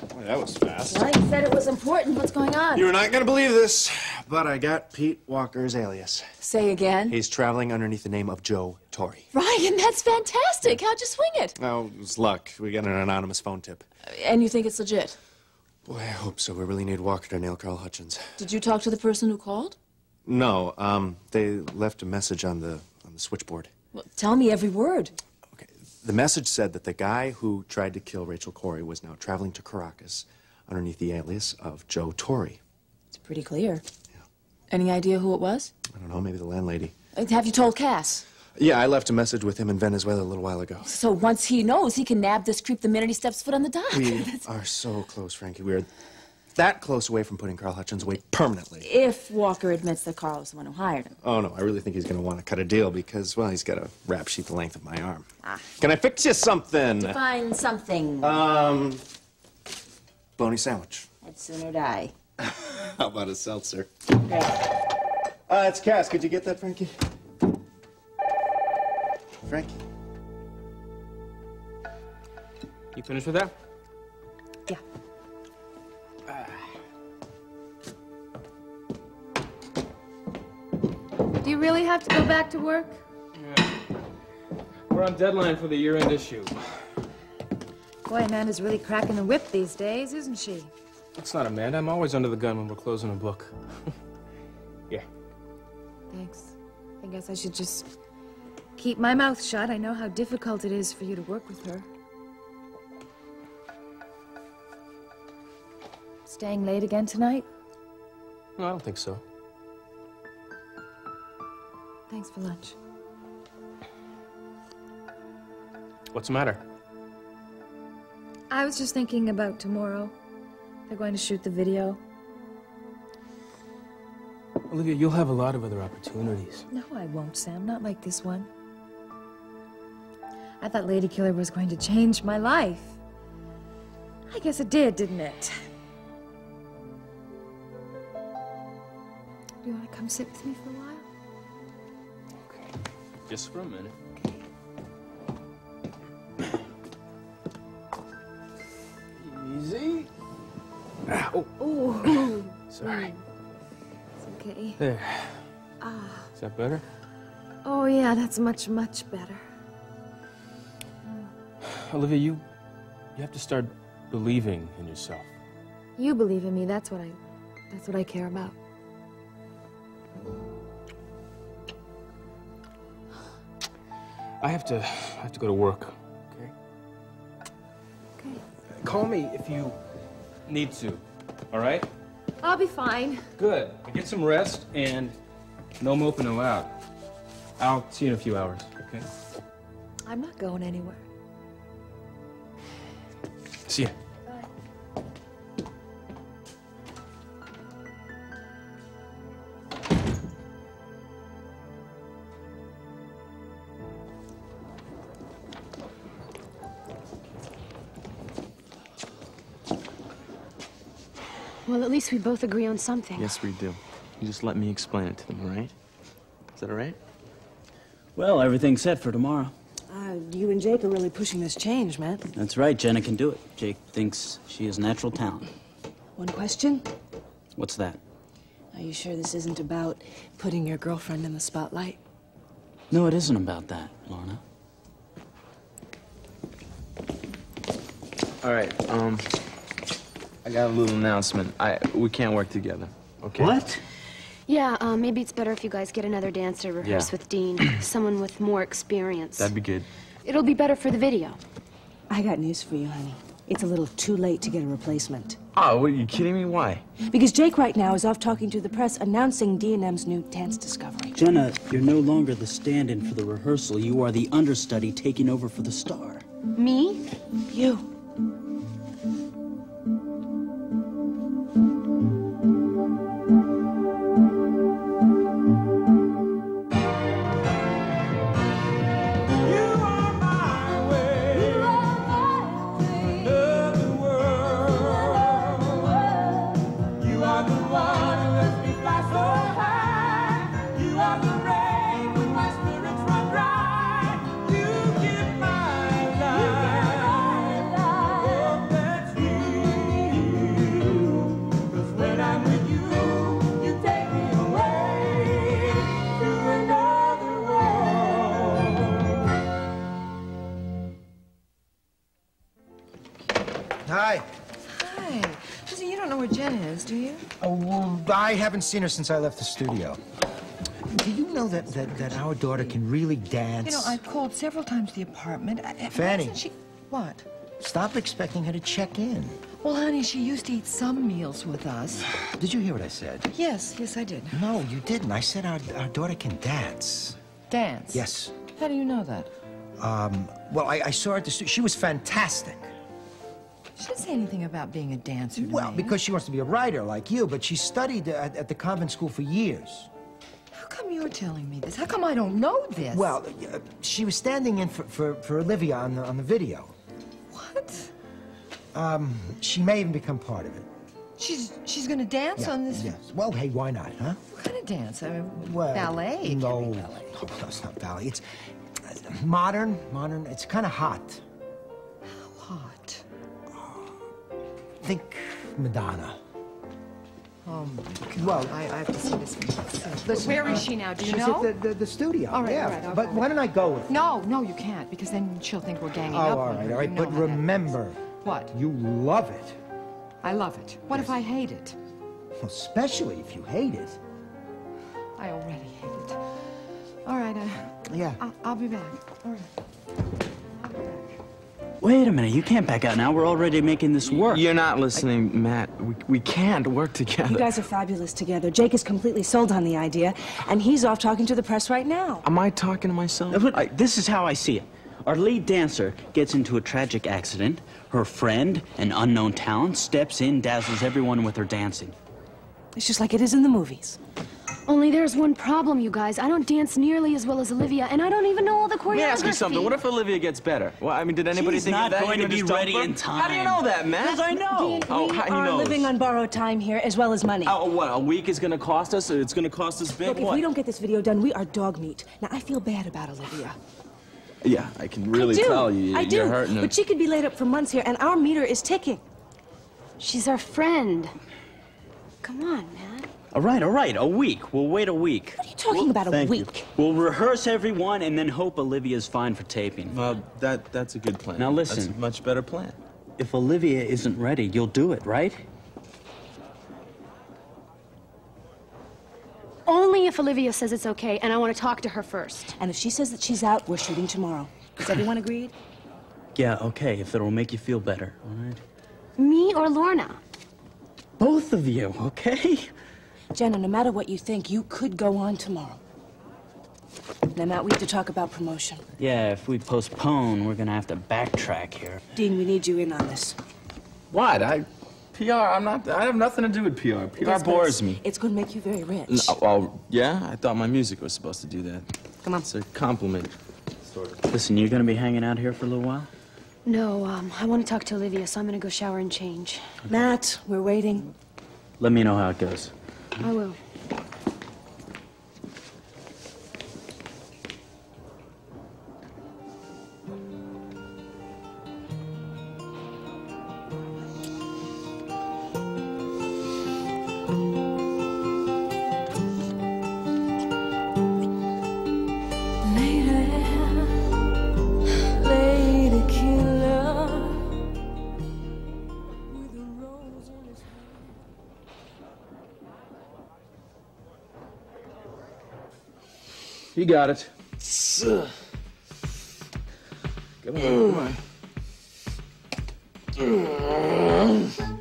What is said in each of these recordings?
Boy, that was fast. Well, you said it was important. What's going on? You're not gonna believe this, but I got Pete Walker's alias. Say again? He's traveling underneath the name of Joe Torre. Ryan, that's fantastic. How'd you swing it? Oh, it was luck. We got an anonymous phone tip. And you think it's legit? Boy, I hope so. We really need Walker to nail Carl Hutchins. Did you talk to the person who called? No, they left a message on the switchboard. Well, tell me every word. Okay, the message said that the guy who tried to kill Rachel Corey was now traveling to Caracas underneath the alias of Joe Torre. It's pretty clear. Yeah. Any idea who it was? I don't know, maybe the landlady. Have you told Cass? Yeah, I left a message with him in Venezuela a little while ago. So once he knows, he can nab this creep the minute he steps foot on the dock. We are so close, Frankie. We are that close away from putting Carl Hutchins away permanently. If Walker admits that Carl is the one who hired him. Oh, no, I really think he's going to want to cut a deal because, well, he's got a rap sheet the length of my arm. Can I fix you something? Define something. Bologna sandwich. I'd sooner die. How about a seltzer? Great. It's Cass. Could you get that, Frankie? Frankie. You finished with that? Yeah. Do you really have to go back to work? Yeah. We're on deadline for the year-end issue. Boy, Amanda's really cracking the whip these days, isn't she? It's not Amanda. I'm always under the gun when we're closing a book. Yeah. Thanks. I guess I should just keep my mouth shut. I know how difficult it is for you to work with her. Staying late again tonight? No, I don't think so. Thanks for lunch. What's the matter? I was just thinking about tomorrow. They're going to shoot the video. Olivia, you'll have a lot of other opportunities. No, I won't, Sam. Not like this one. I thought Lady Killer was going to change my life. I guess it did, didn't it? Do you want to come sit with me for a while? Okay. Just for a minute. Easy. Oh. Ooh. Sorry. It's okay. There. Ah. Is that better? Oh, yeah, that's much, much better. Olivia, you have to start believing in yourself. You believe in me. That's what I care about. I have to go to work. Okay. Okay. Call me if you need to. All right? I'll be fine. Good. Get some rest and no moping allowed. I'll see you in a few hours. Okay. I'm not going anywhere. See ya. Well, at least we both agree on something. Yes, we do. You just let me explain it to them, all right? Is that all right? Well, everything's set for tomorrow. You and Jake are really pushing this change, man. That's right, Jenna can do it. Jake thinks she has natural talent. One question. What's that? Are you sure this isn't about putting your girlfriend in the spotlight? No, it isn't about that, Lorna. All right, I got a little announcement. We can't work together, okay? What? Yeah, maybe it's better if you guys get another dancer to rehearse with Dean. Someone with more experience. That'd be good. It'll be better for the video. I got news for you, honey. It's a little too late to get a replacement. Oh, are you kidding me? Why? Because Jake right now is off talking to the press announcing D&M's new dance discovery. Jenna, you're no longer the stand-in for the rehearsal. You are the understudy taking over for the star. Me? You. Hi. Hi. Listen, you don't know where Jenna is, do you? Oh, well, I haven't seen her since I left the studio. Do you know that our daughter can really dance? You know, I've called several times the apartment. Fanny. What? Stop expecting her to check in. Well, honey, she used to eat some meals with us. Did you hear what I said? Yes, I did. No, you didn't. I said our daughter can dance. Dance? Yes. How do you know that? Well, I saw her at the studio. She was fantastic. She didn't say anything about being a dancer to Well, me. because she wants to be a writer like you, but she studied at the convent school for years. How come you're telling me this? How come I don't know this? Well, she was standing in for Olivia on the video. What? She may even become part of it. She's gonna dance on this? Yes. Well, hey, why not, huh? What kind of dance? I mean, Well, ballet? It No, can't be ballet. no, it's not ballet. It's modern. It's kind of hot. How hot? Think Madonna. Oh, my God. Well, I have to see this myself. Listen, Where is she now? Do you she's know? at the studio. All right, yeah. all right, I'll But go why don't I go with her? No, you can't, because then she'll think we're ganging Oh, up all on right, her. all right. You know But how that remember, What? you love it. I love it. What if I hate it? Well, especially if you hate it. I already hate it. All right, Yeah. I'll be back. All right. I'll be back. Wait a minute, you can't back out now. We're already making this work. You're not listening, Matt. We can't work together. You guys are fabulous together. Jake is completely sold on the idea, and he's off talking to the press right now. Am I talking to myself? This is how I see it. Our lead dancer gets into a tragic accident. Her friend, an unknown talent, steps in, dazzles everyone with her dancing. It's just like it is in the movies. Only there's one problem, you guys. I don't dance nearly as well as Olivia, and I don't even know all the choreography. Let me ask you something. What if Olivia gets better? Well, I mean, did anybody She's think not of that? going You to be just dump ready her? in time. How do you know that, Matt? Because I know. Oh, how We he are knows? living on borrowed time here, as well as money. Oh, what? A week is going to cost us? It's going to cost us big? Look, if what? we don't get this video done, we are dog meat. Now, I feel bad about Olivia. Yeah, I can really I do. tell you. I do. You're hurting her. But she could be laid up for months here, and our meter is ticking. She's our friend. Come on, man. All right. A week. We'll wait a week. What are you talking about, a Thank you. week? We'll rehearse everyone and then hope Olivia's fine for taping. Well, that's a good plan. Now listen. That's a much better plan. If Olivia isn't ready, you'll do it, right? Only if Olivia says it's okay, and I want to talk to her first. And if she says that she's out, we're shooting tomorrow. Is everyone agreed? Yeah, okay, if it'll make you feel better, all right? Me or Lorna? Both of you, okay? Jenna, no matter what you think, you could go on tomorrow. Now, Matt, we have to talk about promotion. Yeah, if we postpone, we're gonna have to backtrack here. Dean, we need you in on this. What? PR, I have nothing to do with PR. PR bores me. It's going to make you very rich. Oh, yeah? I thought my music was supposed to do that. Come on. It's a compliment, sort of. Listen, you're gonna be hanging out here for a little while? No, I want to talk to Olivia, so I'm gonna go shower and change. Matt, we're waiting. Let me know how it goes. I will. You got it. Come on.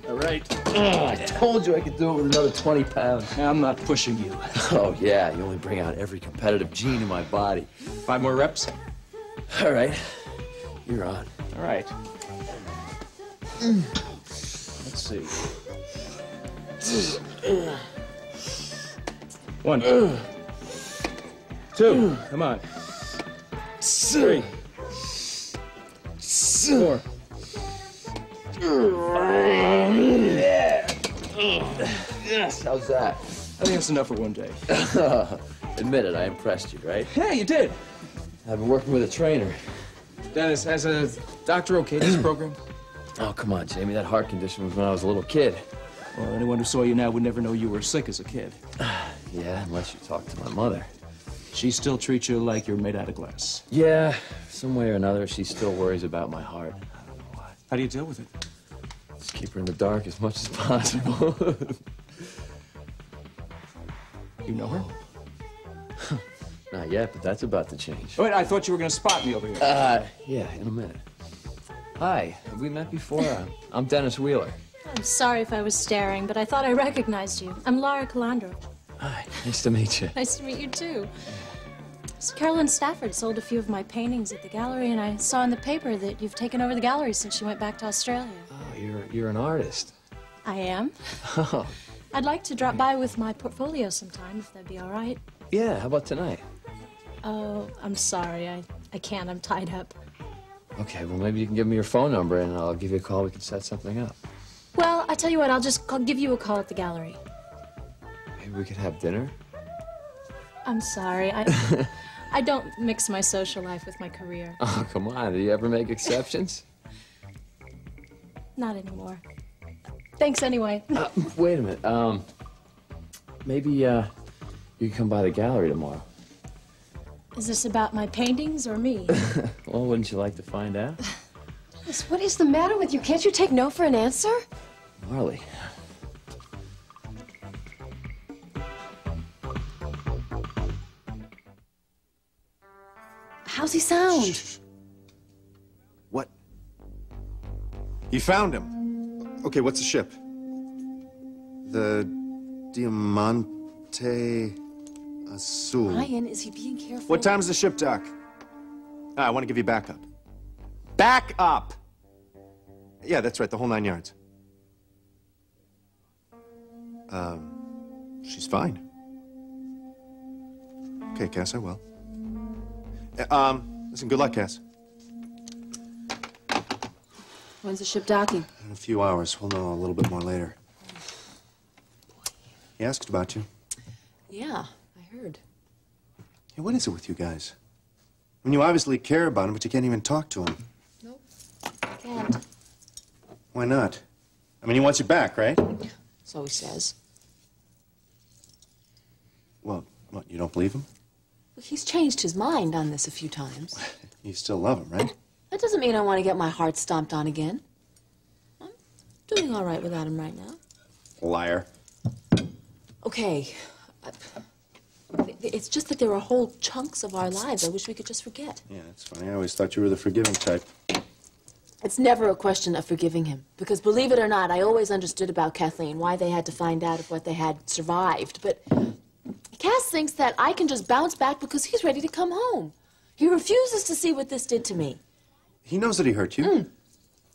All right. I told you I could do it with another 20 pounds. I'm not pushing you. Oh, yeah, you only bring out every competitive gene in my body. 5 more reps. All right, you're on. All right. Let's see. 1, 2, come on. 3, 4. Yes, how's that? I think that's enough for one day. Admit it, I impressed you, right? Yeah, you did. I've been working with a trainer. Dennis, as a doctor, okay this program? Oh, come on, Jamie. That heart condition was when I was a little kid. Well, anyone who saw you now would never know you were sick as a kid. Yeah, unless you talk to my mother. She still treats you like you're made out of glass. Yeah, some way or another, she still worries about my heart. I don't know why. How do you deal with it? Just keep her in the dark as much as possible. You know her? Not yet, but that's about to change. Wait, I thought you were gonna spot me over here. Yeah, in a minute. Hi, have we met before? I'm Dennis Wheeler. I'm sorry if I was staring, but I thought I recognized you. I'm Laura Calandro. Hi, nice to meet you. Nice to meet you, too. So Carolyn Stafford sold a few of my paintings at the gallery, and I saw in the paper that you've taken over the gallery since you went back to Australia. Oh, you're an artist. I am. Oh. I'd like to drop by with my portfolio sometime, if that'd be all right. Yeah, how about tonight? Oh, I'm sorry. I can't. I'm tied up. Okay, well, maybe you can give me your phone number, and I'll give you a call. We can set something up. Well, I tell you what, I'll just give you a call at the gallery. Maybe we could have dinner? I'm sorry. I don't mix my social life with my career. Oh, come on. Do you ever make exceptions? Not anymore. Thanks anyway. Wait a minute. Maybe, you can come by the gallery tomorrow. Is this about my paintings or me? Well, wouldn't you like to find out? What is the matter with you? Can't you take no for an answer? Marley. How's he sound? What? You found him. Okay, what's the ship? The Diamante Azul. Ryan, is he being careful? What time's the ship dock? I want to give you backup. Back up! Yeah, that's right, the whole 9 yards. She's fine. Okay, Cass, I will. Listen, good luck, Cass. When's the ship docking? In a few hours. We'll know a little bit more later. He asked about you. Yeah, I heard. Hey, what is it with you guys? I mean, you obviously care about him, but you can't even talk to him. Nope, I can't. Why not? I mean, he wants you back, right? So he says. Well, what, you don't believe him? Well, he's changed his mind on this a few times. You still love him, right? That doesn't mean I want to get my heart stomped on again. I'm doing all right without him right now. Liar. Okay. It's just that there are whole chunks of our lives I wish we could just forget. Yeah, that's funny. I always thought you were the forgiving type. It's never a question of forgiving him. Because believe it or not, I always understood about Kathleen, why they had to find out if what they had survived. But Cass thinks that I can just bounce back because he's ready to come home. He refuses to see what this did to me. He knows that he hurt you.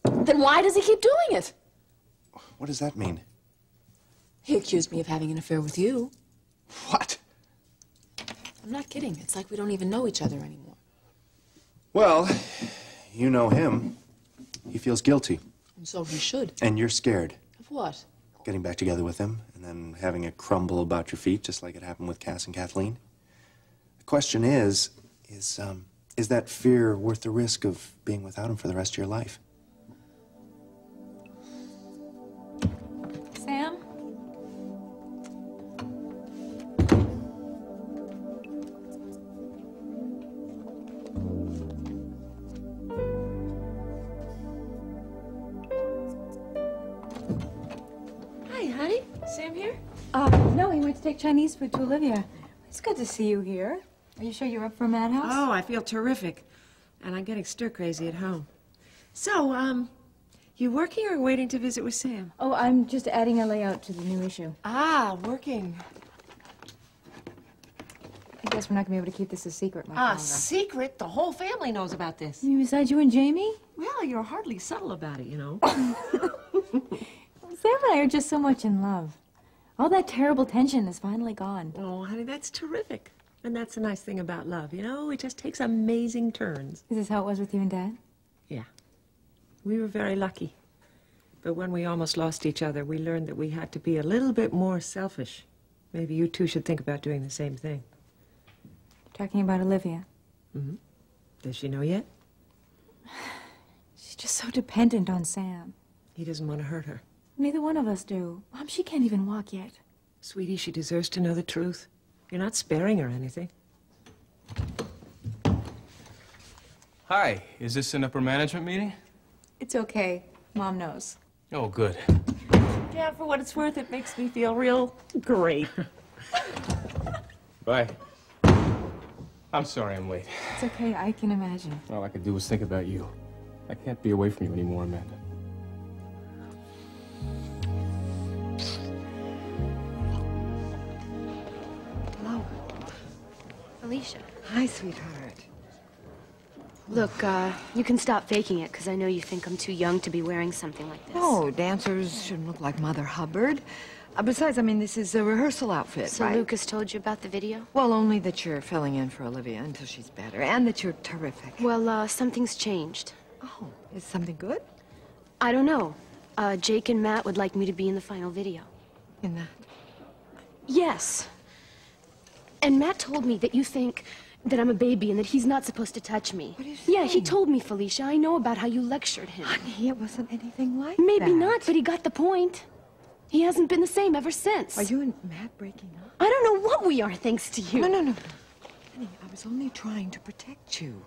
Then why does he keep doing it? What does that mean? He accused me of having an affair with you. What? I'm not kidding. It's like we don't even know each other anymore. Well, you know him. He feels guilty. And so he should. And you're scared. Of what? Getting back together with him and then having it crumble about your feet just like it happened with Cass and Kathleen. The question is that fear worth the risk of being without him for the rest of your life? Sam? Hi, honey. Sam here? No, he went to take Chinese food to Olivia. It's good to see you here. Are you sure you're up for a madhouse? Oh, I feel terrific. And I'm getting stir-crazy at home. So, you working or waiting to visit with Sam? Oh, I'm just adding a layout to the new issue. Ah, working. I guess we're not going to be able to keep this a secret much Ah, longer. secret? The whole family knows about this. You mean besides you and Jamie? Well, you're hardly subtle about it, you know. Sam and I are just so much in love. All that terrible tension is finally gone. Oh, honey, that's terrific. And that's the nice thing about love, you know? It just takes amazing turns. Is this how it was with you and Dad? Yeah. We were very lucky. But when we almost lost each other, we learned that we had to be a little bit more selfish. Maybe you two should think about doing the same thing. Talking about Olivia. Mm-hmm. Does she know yet? She's just so dependent on Sam. He doesn't want to hurt her. Neither one of us do. Mom, she can't even walk yet. Sweetie, she deserves to know the truth. You're not sparing her anything. Hi, is this an upper management meeting? It's okay. Mom knows. Oh, good. Yeah, for what it's worth, it makes me feel real great. Bye. I'm sorry I'm late. It's okay, I can imagine. All I could do was think about you. I can't be away from you anymore, Amanda. Hello. Felicia. Hi, sweetheart. Look, you can stop faking it, because I know you think I'm too young to be wearing something like this. Oh, dancers shouldn't look like Mother Hubbard. Besides, I mean, this is a rehearsal outfit, So right? Lucas told you about the video? Well, only that you're filling in for Olivia until she's better, and that you're terrific. Well, something's changed. Oh, is something good? I don't know. Jake and Matt would like me to be in the final video. In that? Yes. And Matt told me that you think that I'm a baby and that he's not supposed to touch me. What are you Yeah, he saying? told me, Felicia. I know about how you lectured him. Honey, it wasn't anything like Maybe that. not, but he got the point. He hasn't been the same ever since. Are you and Matt breaking up? I don't know what we are, thanks to you. No. Honey, I was only trying to protect you.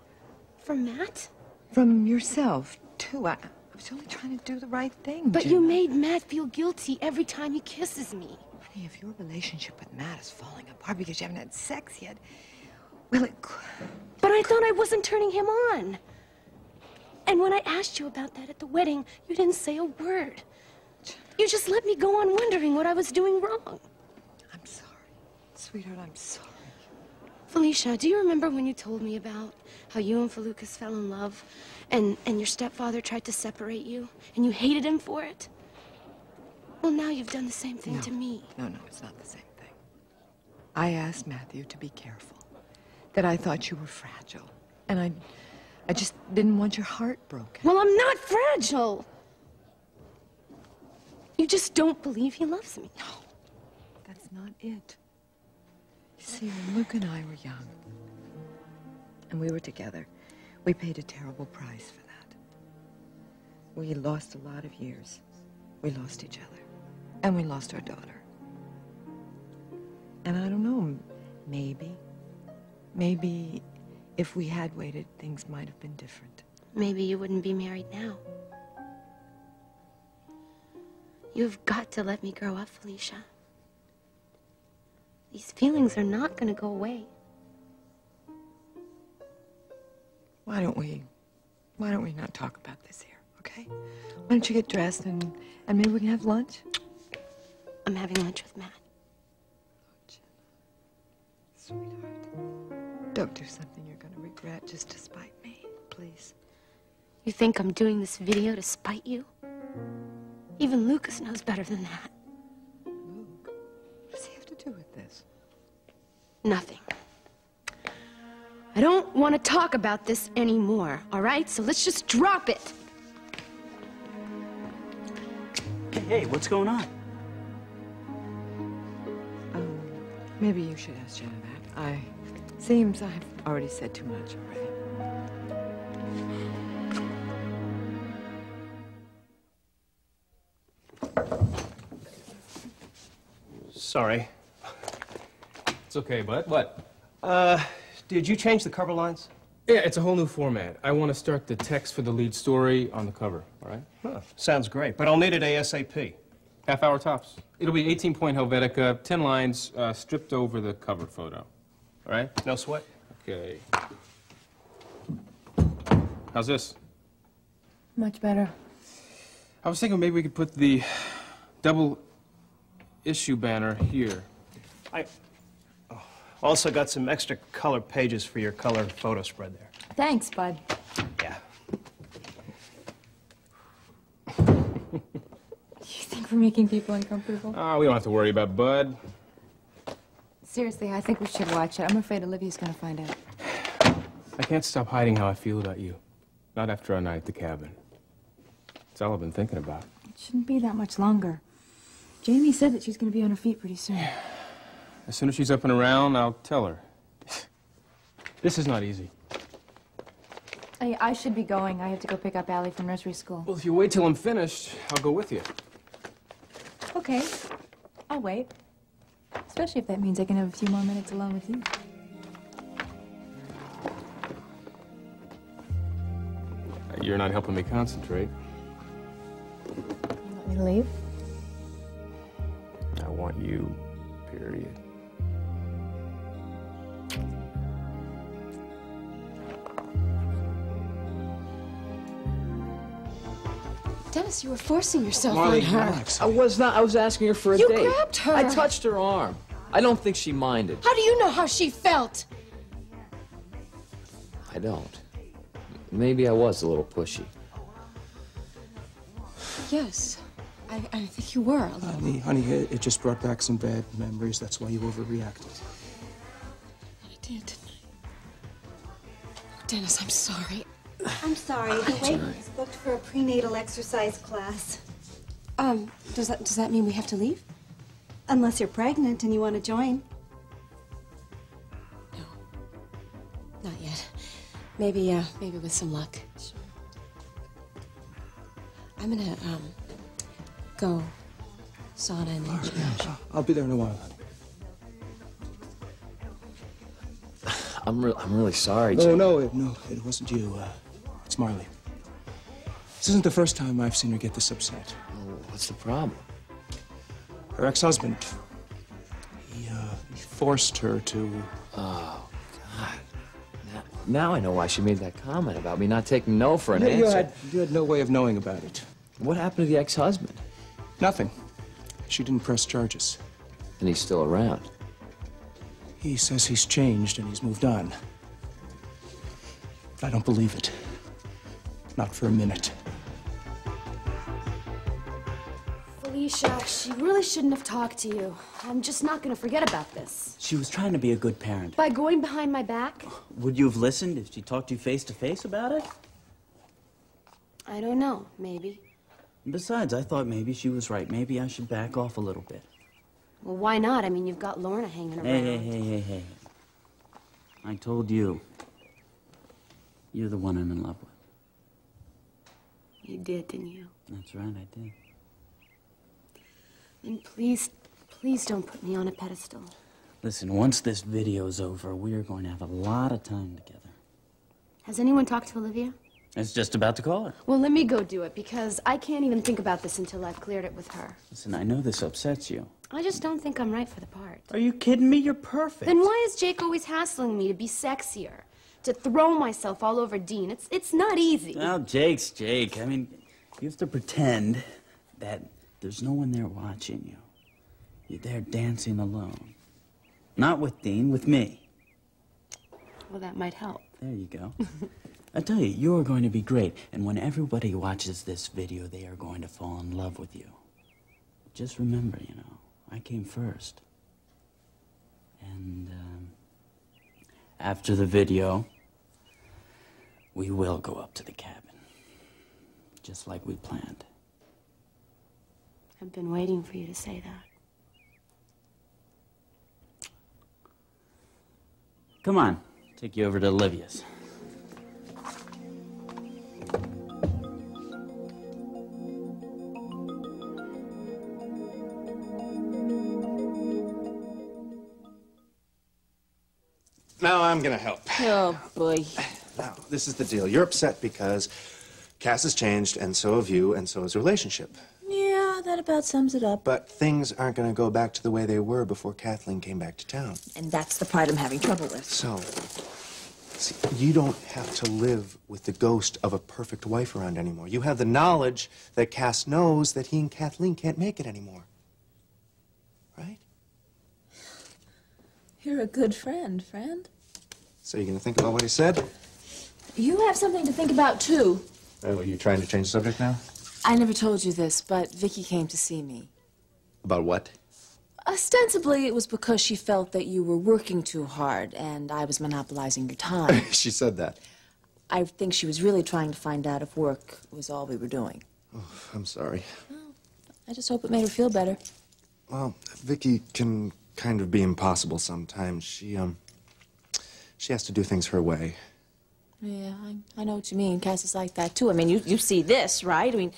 From Matt? From yourself, too. I was only trying to do the right thing, But Jenna. you made Matt feel guilty every time he kisses me. Honey, if your relationship with Matt is falling apart because you haven't had sex yet, well, it could. But I thought I wasn't turning him on. And when I asked you about that at the wedding, you didn't say a word. You just let me go on wondering what I was doing wrong. I'm sorry. Sweetheart, I'm sorry. Felicia, do you remember when you told me about how you and Felucas fell in love and your stepfather tried to separate you and you hated him for it? Well, now you've done the same thing to me. No, it's not the same thing. I asked Matthew to be careful, that I thought you were fragile, and I just didn't want your heart broken. Well, I'm not fragile. You just don't believe he loves me. No, that's not it. You see, when Luke and I were young, and we were together, we paid a terrible price for that. We lost a lot of years. We lost each other. And we lost our daughter. And I don't know, maybe if we had waited, things might have been different. Maybe you wouldn't be married now. You've got to let me grow up, Felicia. These feelings are not going to go away. Why don't we not talk about this here, okay? Why don't you get dressed and maybe we can have lunch? I'm having lunch with Matt. Sweetheart, don't do something you're going to regret just to spite me, please. You think I'm doing this video to spite you? Even Lucas knows better than that. Luke, what does he have to do with this? Nothing. I don't want to talk about this anymore, all right? So let's just drop it. Hey, what's going on? Maybe you should ask Jenna that. Seems I've already said too much already. Sorry. It's okay, bud. What? Did you change the cover lines? Yeah, it's a whole new format. I want to start the text for the lead story on the cover, all right? Huh, sounds great, but I'll need it ASAP. Half hour tops. It'll be 18-point Helvetica, 10 lines, stripped over the cover photo. All right? No sweat. Okay. How's this? Much better. I was thinking maybe we could put the double issue banner here. I also got some extra color pages for your color photo spread there. Thanks, bud. Yeah. You think we're making people uncomfortable? Oh, we don't have to worry about Bud. Seriously, I think we should watch it. I'm afraid Olivia's gonna find out. I can't stop hiding how I feel about you. Not after our night at the cabin. It's all I've been thinking about. It shouldn't be that much longer. Jamie said that she's gonna be on her feet pretty soon. As soon as she's up and around, I'll tell her. This is not easy. I should be going. I have to go pick up Allie from nursery school. Well, if you wait till I'm finished, I'll go with you. Okay. I'll wait. Especially if that means I can have a few more minutes alone with you. You're not helping me concentrate. me to leave? I want you, period. Dennis, you were forcing yourself Marley, on her. relax. I was not. I was asking her for a You date. grabbed her. I touched her arm. I don't think she minded. How do you know how she felt? I don't. Maybe I was a little pushy. Yes, I think you were a little. Honey, it just brought back some bad memories. That's why you overreacted. I did, didn't I? Dennis, I'm sorry. I'm sorry. The waiting is booked for a prenatal exercise class. Does that mean we have to leave? Unless you're pregnant and you want to join. No. Not yet. Maybe with some luck. I'm gonna, go sauna and then change. I'll be there in a while. I'm really sorry, No, Jim. no, it wasn't you. It's Marley. This isn't the first time I've seen her get this upset. Oh, what's the problem? Her ex-husband. He forced her to... Oh, God. Now I know why she made that comment about me not taking no for an Yeah, answer. you had no way of knowing about it. What happened to the ex-husband? Nothing. She didn't press charges. And he's still around. He says he's changed and he's moved on. I don't believe it. Not for a minute. Felicia, she really shouldn't have talked to you. I'm just not gonna forget about this. She was trying to be a good parent. By going behind my back? Would you have listened if she talked to you face to face about it? I don't know, maybe. Besides, I thought maybe she was right. Maybe I should back off a little bit. Well, why not? I mean, you've got Lorna hanging around. Hey. I told you. You're the one I'm in love with. You did, didn't you? That's right, I did. And please don't put me on a pedestal. Listen, once this video's over, we are going to have a lot of time together. Has anyone talked to Olivia? It's just about to call her. Well, let me go do it, because I can't even think about this until I've cleared it with her. Listen, I know this upsets you. I just don't think I'm right for the part. Are you kidding me? You're perfect. Then why is Jake always hassling me to be sexier? To throw myself all over Dean? It's not easy. Well, Jake's Jake. I mean, you have to pretend that there's no one there watching you. You're there dancing alone. Not with Dean, with me. Well, that might help. There you go. I tell you, you're going to be great. And when everybody watches this video, they are going to fall in love with you. Just remember, you know, I came first. And, after the video, we will go up to the cabin. Just like we planned. I've been waiting for you to say that. Come on, take you over to Olivia's. Now I'm gonna help. Oh, boy. Now, this is the deal. You're upset because Cass has changed, and so have you, and so has the relationship. Yeah, that about sums it up. But things aren't gonna go back to the way they were before Kathleen came back to town. And that's the part I'm having trouble with. So, see, you don't have to live with the ghost of a perfect wife around anymore. You have the knowledge that Cass knows that he and Kathleen can't make it anymore. Right? You're a good friend. So you're gonna think about what he said? You have something to think about, too. Oh, are you trying to change the subject now? I never told you this, but Vicky came to see me. About what? Ostensibly, it was because she felt that you were working too hard and I was monopolizing your time. She said that. I think she was really trying to find out if work was all we were doing. Oh, I'm sorry. I just hope it made her feel better. Well, Vicky can kind of be impossible sometimes. She has to do things her way. Yeah, I know what you mean. Cass is like that, too. I mean, you see this, right? I mean,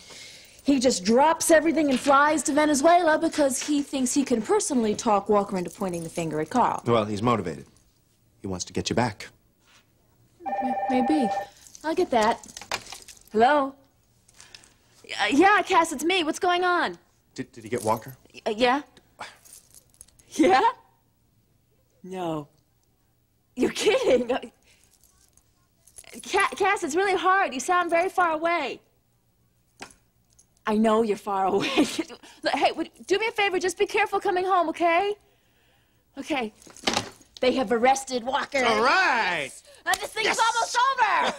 he just drops everything and flies to Venezuela because he thinks he can personally talk Walker into pointing the finger at Carl. Well, he's motivated. He wants to get you back. Maybe. I'll get that. Hello? Yeah, Cass, it's me. What's going on? Did he get Walker? Yeah? Yeah? No. You're kidding. Cass, it's really hard. You sound very far away. I know you're far away. Hey, do me a favor. Just be careful coming home, okay? Okay. They have arrested Walker. All right. And this thing's almost over.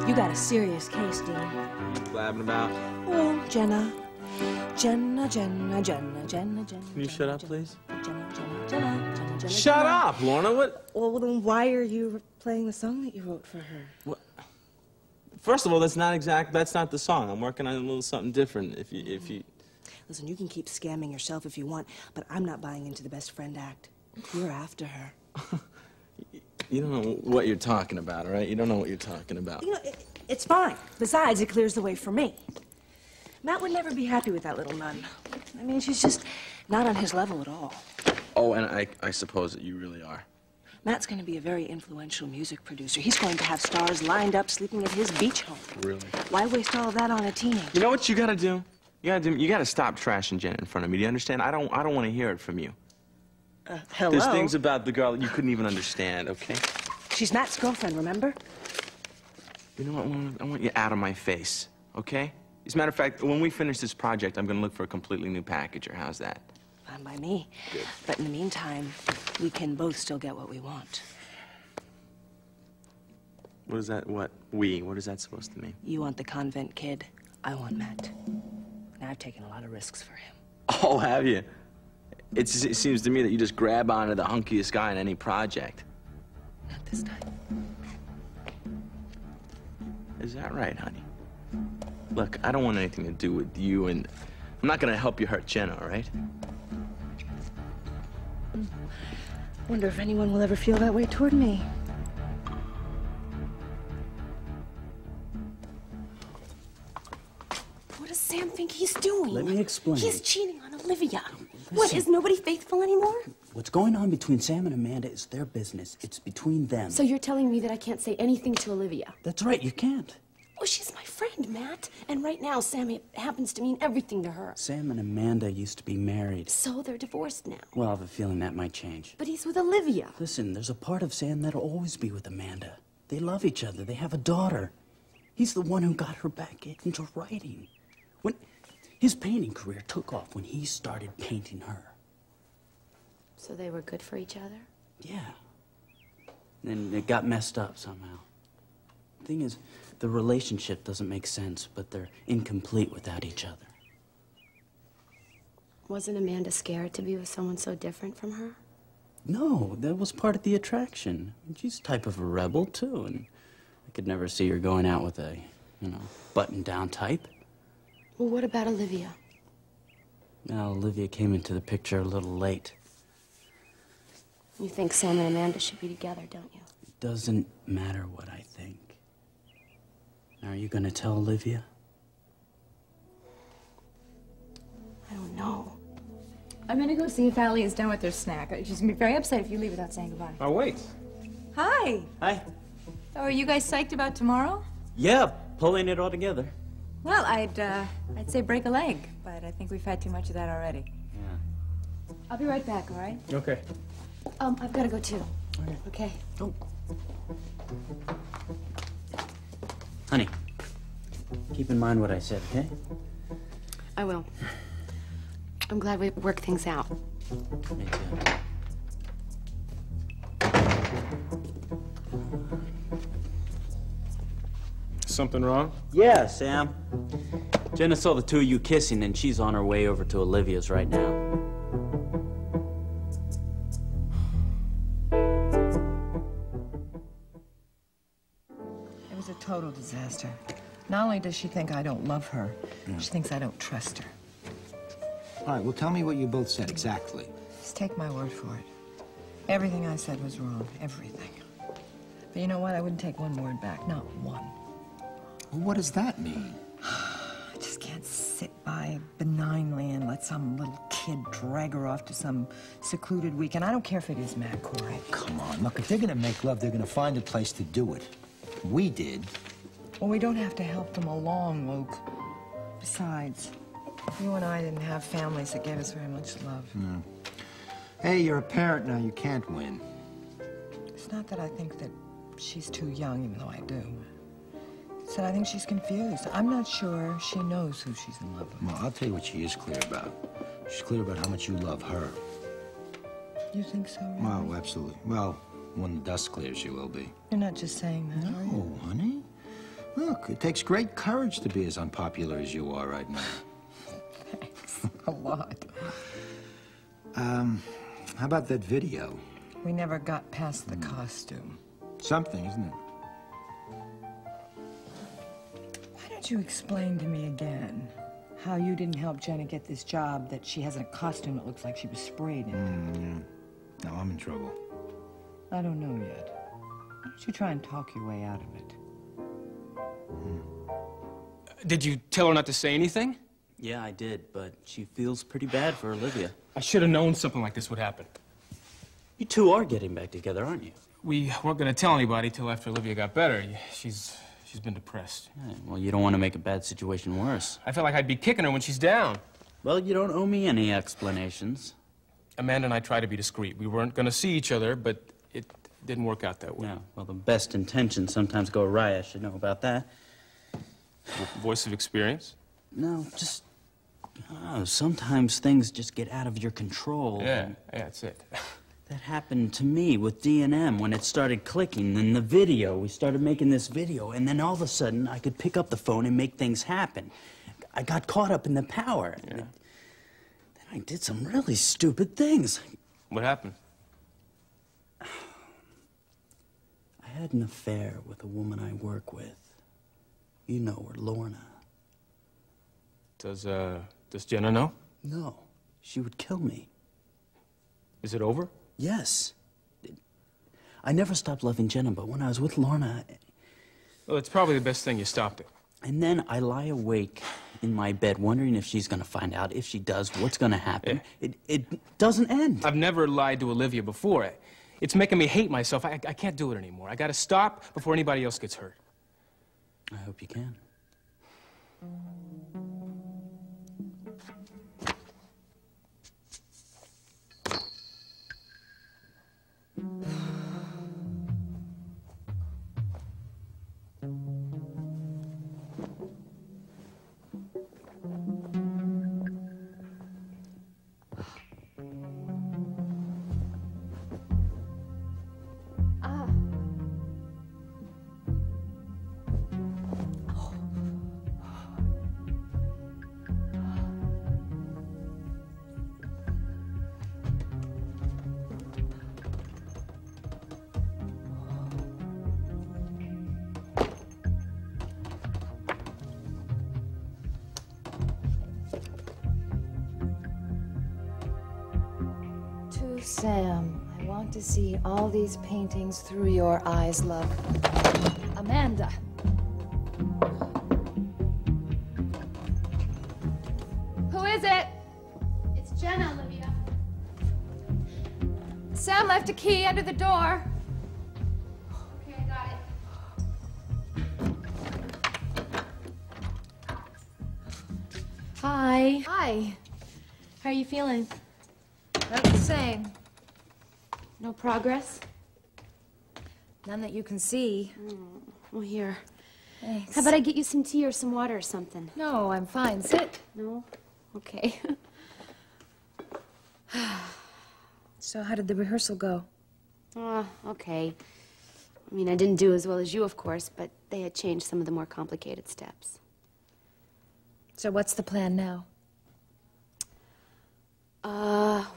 You got a serious case, Dean. Blabbing about. Oh, Jenna. Jenna. Can you shut up, please? Jenna. Shut up, Lorna. What? Well, then why are you playing the song that you wrote for her? What? First of all, that's not the song. I'm working on a little something different. If you. Listen, you can keep scamming yourself if you want, but I'm not buying into the best friend act. You're after her. You don't know what you're talking about, all right? You don't know what you're talking about. You know, it's fine. Besides, it clears the way for me. Matt would never be happy with that little nun. I mean, she's just not on his level at all. Oh, and I suppose that you really are. Matt's going to be a very influential music producer. He's going to have stars lined up sleeping at his beach home. Really? Why waste all of that on a teenager? You know what you gotta do? You gotta stop trashing Jenna in front of me. Do you understand? I don't want to hear it from you. Hello? There's things about the girl that you couldn't even understand, okay? She's Matt's girlfriend, remember? You know what? I want you out of my face, okay? As a matter of fact, when we finish this project, I'm gonna look for a completely new packager. How's that? Fine by me. Good. But in the meantime, we can both still get what we want. What is that? What is that supposed to mean? You want the convent kid. I want Matt. Now I've taken a lot of risks for him. Oh, have you? It seems to me that you just grab onto the hunkiest guy in any project. Not this time. Is that right, honey? Look, I don't want anything to do with you, and I'm not gonna help you hurt Jenna, all right? Wonder if anyone will ever feel that way toward me. What does Sam think he's doing? Let me explain. He's cheating on Olivia. What, is nobody faithful anymore? What's going on between Sam and Amanda is their business. It's between them. So you're telling me that I can't say anything to Olivia? That's right, you can't. Oh, she's my friend, Matt. And right now, Sam happens to mean everything to her. Sam and Amanda used to be married. So they're divorced now. Well, I have a feeling that might change. But he's with Olivia. Listen, there's a part of Sam that'll always be with Amanda. They love each other. They have a daughter. He's the one who got her back into writing. When his painting career took off when he started painting her. So they were good for each other? Yeah. And it got messed up somehow. The thing is, the relationship doesn't make sense, but they're incomplete without each other. Wasn't Amanda scared to be with someone so different from her? No, that was part of the attraction. She's type of a rebel, too, and I could never see her going out with a, button-down type. Well, what about Olivia? Now, Olivia came into the picture a little late. You think Sam and Amanda should be together, don't you? It doesn't matter what I think. Now, are you going to tell Olivia? I don't know. I'm gonna go see if Allie is done with her snack. She's gonna be very upset if you leave without saying goodbye. Oh, wait. Hi. Hi. So are you guys psyched about tomorrow? Yeah, pulling it all together. Well, I'd say break a leg, but I think we've had too much of that already. Yeah. I'll be right back, all right? Okay. I've got to go too. Okay. Oh. Honey, keep in mind what I said, okay? I will. I'm glad we worked things out. Me too. Something wrong? Yeah, Sam. Jenna saw the two of you kissing, and she's on her way over to Olivia's right now. It was a total disaster. Not only does she think I don't love her, she thinks I don't trust her. All right, well, tell me what you both said exactly. Just take my word for it. Everything I said was wrong. Everything. But you know what? I wouldn't take one word back. Not one. Well, what does that mean? I just can't sit by benignly and let some little kid drag her off to some secluded weekend. I don't care if it is Matt Corey. Come on, look, if they're gonna make love, they're gonna find a place to do it. We did. Well, we don't have to help them along, Luke. Besides, you and I didn't have families that gave us very much love. No. Hey, you're a parent now. You can't win. It's not that I think that she's too young, even though I do. It's that I think she's confused. I'm not sure she knows who she's in love with. Well, I'll tell you what she is clear about. She's clear about how much you love her. You think so, really? Well, absolutely. Well, when the dust clears, she will be. You're not just saying that, are you? No, honey. Look, it takes great courage to be as unpopular as you are right now. Thanks. A lot. How about that video? We never got past the costume. Something, isn't it? Why don't you explain to me again how you didn't help Jenna get this job that she has a costume that looks like she was sprayed in? Yeah. Now I'm in trouble. I don't know yet. Why don't you try and talk your way out of it? Did you tell her not to say anything? Yeah, I did, but she feels pretty bad for Olivia. I should have known something like this would happen. You two are getting back together, aren't you? We weren't going to tell anybody till after Olivia got better. She's been depressed. Yeah, well, you don't want to make a bad situation worse. I feel like I'd be kicking her when she's down. Well, you don't owe me any explanations. Amanda and I tried to be discreet. We weren't going to see each other, but it didn't work out that way. Yeah, well, the best intentions sometimes go awry. I should know about that. Voice of experience? No, just... sometimes things just get out of your control. Yeah, that's it. That happened to me with D&M when it started clicking. In the video, we started making this video, and then all of a sudden, I could pick up the phone and make things happen. I got caught up in the power. Yeah. Then I did some really stupid things. What happened? I had an affair with a woman I work with. You know her, Lorna. Does Jenna know? No. She would kill me. Is it over? Yes. I never stopped loving Jenna, but when I was with Lorna... Well, it's probably the best thing you stopped it. And then I lie awake in my bed wondering if she's going to find out. If she does, what's going to happen? Yeah. It doesn't end. I've never lied to Olivia before. It's making me hate myself. I can't do it anymore. I got to stop before anybody else gets hurt. I hope you can. Sam, I want to see all these paintings through your eyes, love. Amanda. Who is it? It's Jenna, Olivia. Sam left a key under the door. Okay, I got it. Hi. Hi. How are you feeling? About the same. No progress? None that you can see. Well, here. Thanks. How about I get you some tea or some water or something? No, I'm fine. Sit. No? Okay. So how did the rehearsal go? Okay. I mean, I didn't do as well as you, of course, but they had changed some of the more complicated steps. So what's the plan now?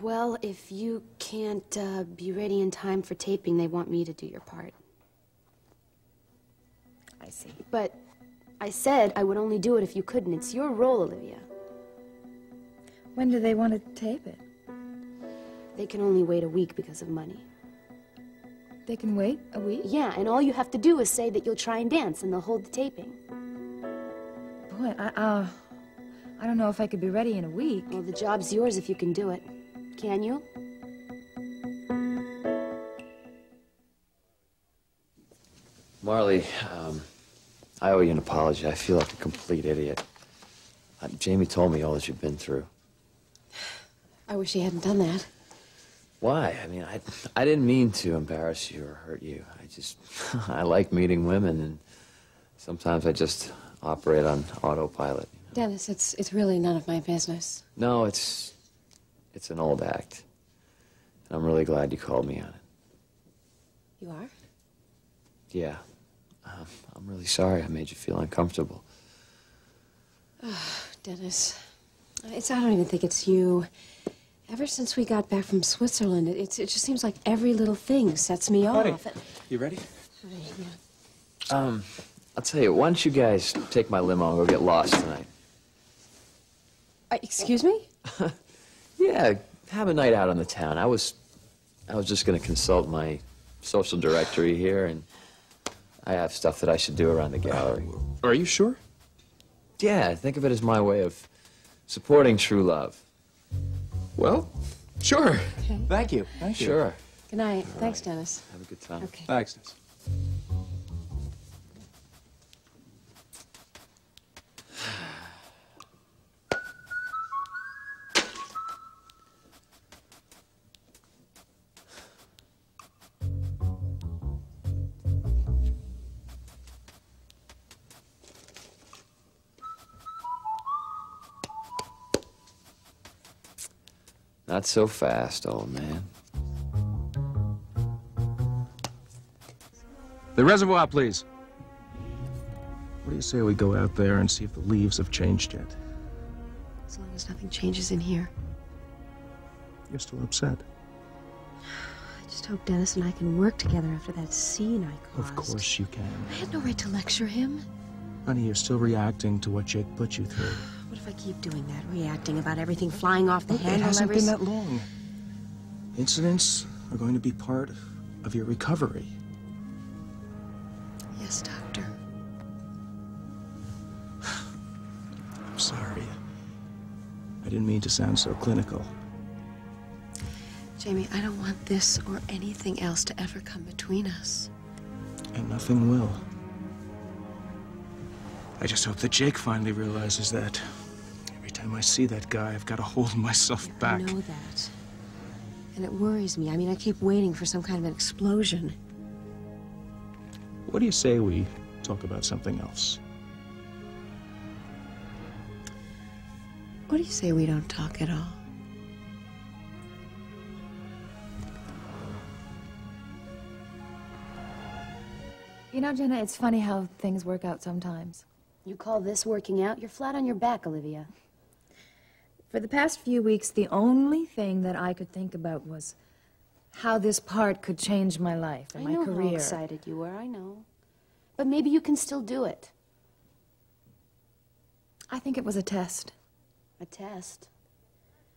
Well, if you can't be ready in time for taping, they want me to do your part. I see. But I said I would only do it if you couldn't. It's your role, Olivia. When do they want to tape it? They can only wait a week because of money. They can wait a week? Yeah, and all you have to do is say that you'll try and dance, and they'll hold the taping. Boy, I don't know if I could be ready in a week. Well, the job's yours if you can do it. Can you? Why Marley, I owe you an apology. I feel like a complete idiot. Jamie told me all that you've been through. I wish he hadn't done that. Why? I mean, I didn't mean to embarrass you or hurt you. I like meeting women, and sometimes I just operate on autopilot. Dennis, it's really none of my business. No, it's an old act. And I'm really glad you called me on it. You are? Yeah. I'm really sorry I made you feel uncomfortable. Oh, Dennis, I don't even think it's you. Ever since we got back from Switzerland, it just seems like every little thing sets me off. You ready? Yeah. I'll tell you, why don't you guys take my limo and go get lost tonight? Excuse me? Yeah, have a night out on the town. I was just gonna consult my social directory here, and I have stuff that I should do around the gallery. Are you sure? Yeah, think of it as my way of supporting true love. Well, sure. Okay. Thank you. Thank you. Sure. Good night. Thanks, Dennis. Have a good time. Okay. Thanks. Not so fast, old man. The reservoir, please. What do you say we go out there and see if the leaves have changed yet? As long as nothing changes in here. You're still upset. I just hope Dennis and I can work together after that scene I caused. Of course you can. I had no right to lecture him. Honey, you're still reacting to what Jake put you through. What if I keep doing that, reacting about everything flying off the handle? It hasn't been that long. Incidents are going to be part of your recovery. Yes, Doctor. I'm sorry. I didn't mean to sound so clinical. Jamie, I don't want this or anything else to ever come between us. And nothing will. I just hope that Jake finally realizes that. Every time I see that guy, I've got to hold myself back. I know that. And it worries me. I mean, I keep waiting for some kind of an explosion. What do you say we talk about something else? What do you say we don't talk at all? You know, Jenna, it's funny how things work out sometimes. You call this working out? You're flat on your back, Olivia. For the past few weeks, the only thing that I could think about was how this part could change my life and my I know career. how excited you were, I know. But maybe you can still do it. I think it was a test. A test?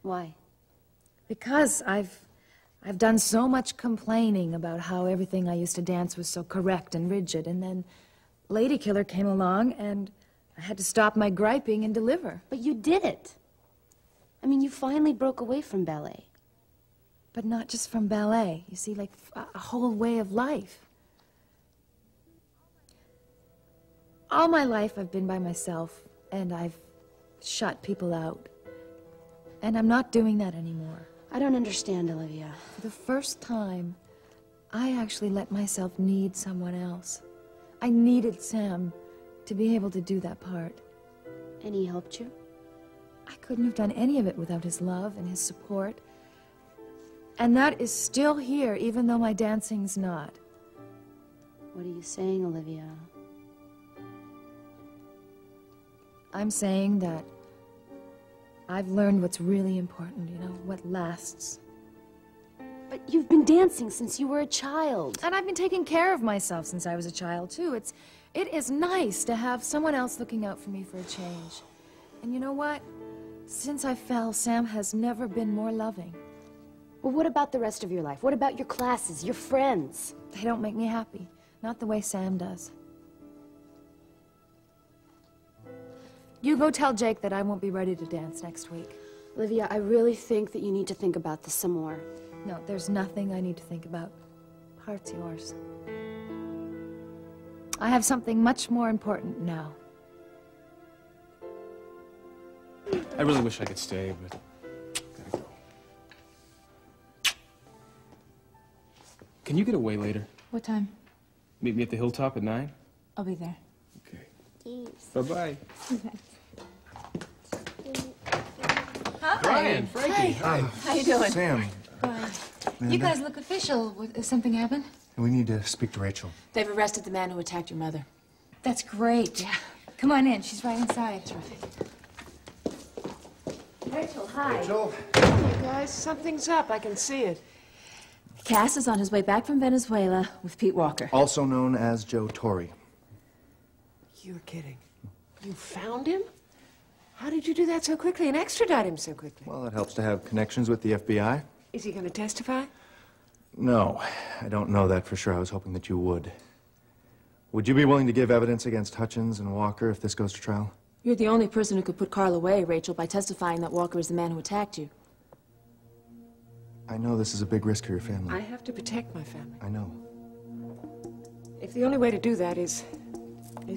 Why? Because I've done so much complaining about how everything I used to dance was so correct and rigid, and then Lady Killer came along, and I had to stop my griping and deliver. But you did it. I mean, you finally broke away from ballet. But not just from ballet. You see, like a whole way of life. All my life I've been by myself, and I've shut people out. And I'm not doing that anymore. I don't understand, Olivia. For the first time, I actually let myself need someone else. I needed Sam to be able to do that part. And he helped you? I couldn't have done any of it without his love and his support. And that is still here, even though my dancing's not. What are you saying, Olivia? I'm saying that I've learned what's really important, you know, what lasts. But you've been dancing since you were a child. And I've been taking care of myself since I was a child, too. It is nice to have someone else looking out for me for a change. And you know what? Since I fell, Sam has never been more loving. Well, what about the rest of your life? What about your classes, your friends? They don't make me happy. Not the way Sam does. You go tell Jake that I won't be ready to dance next week. Olivia, I really think that you need to think about this some more. No, there's nothing I need to think about. Heart's yours. I have something much more important now. I really wish I could stay, but gotta go. Can you get away later? What time? Meet me at the hilltop at 9? I'll be there. Okay. Bye-bye. Hi. Brian, Frankie. Hi. How you doing? Sam, Bye. Amanda? You guys look official. Has something happened? we need to speak to Rachel. They've arrested the man who attacked your mother. That's great. Yeah. Come on in. She's right inside. Terrific. Rachel, hi. Rachel? Hey, guys, something's up. I can see it. Cass is on his way back from Venezuela with Pete Walker. Also known as Joe Torre. You're kidding. You found him? How did you do that so quickly and extradite him so quickly? Well, it helps to have connections with the FBI. Is he going to testify? No, I don't know that for sure. I was hoping that you would. Would you be willing to give evidence against Hutchins and Walker if this goes to trial? You're the only person who could put Carl away, Rachel, by testifying that Walker is the man who attacked you. I know this is a big risk for your family. I have to protect my family. I know. If the only way to do that is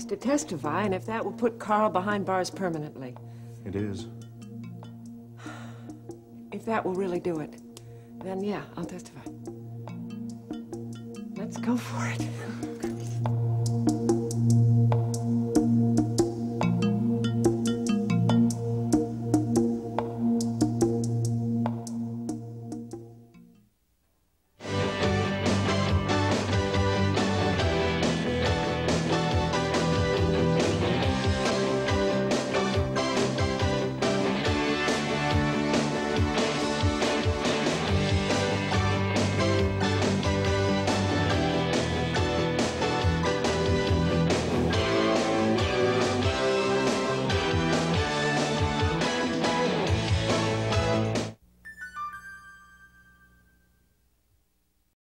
to testify, and if that will put Carl behind bars permanently. It is. If that will really do it, then yeah, I'll testify. Let's go for it.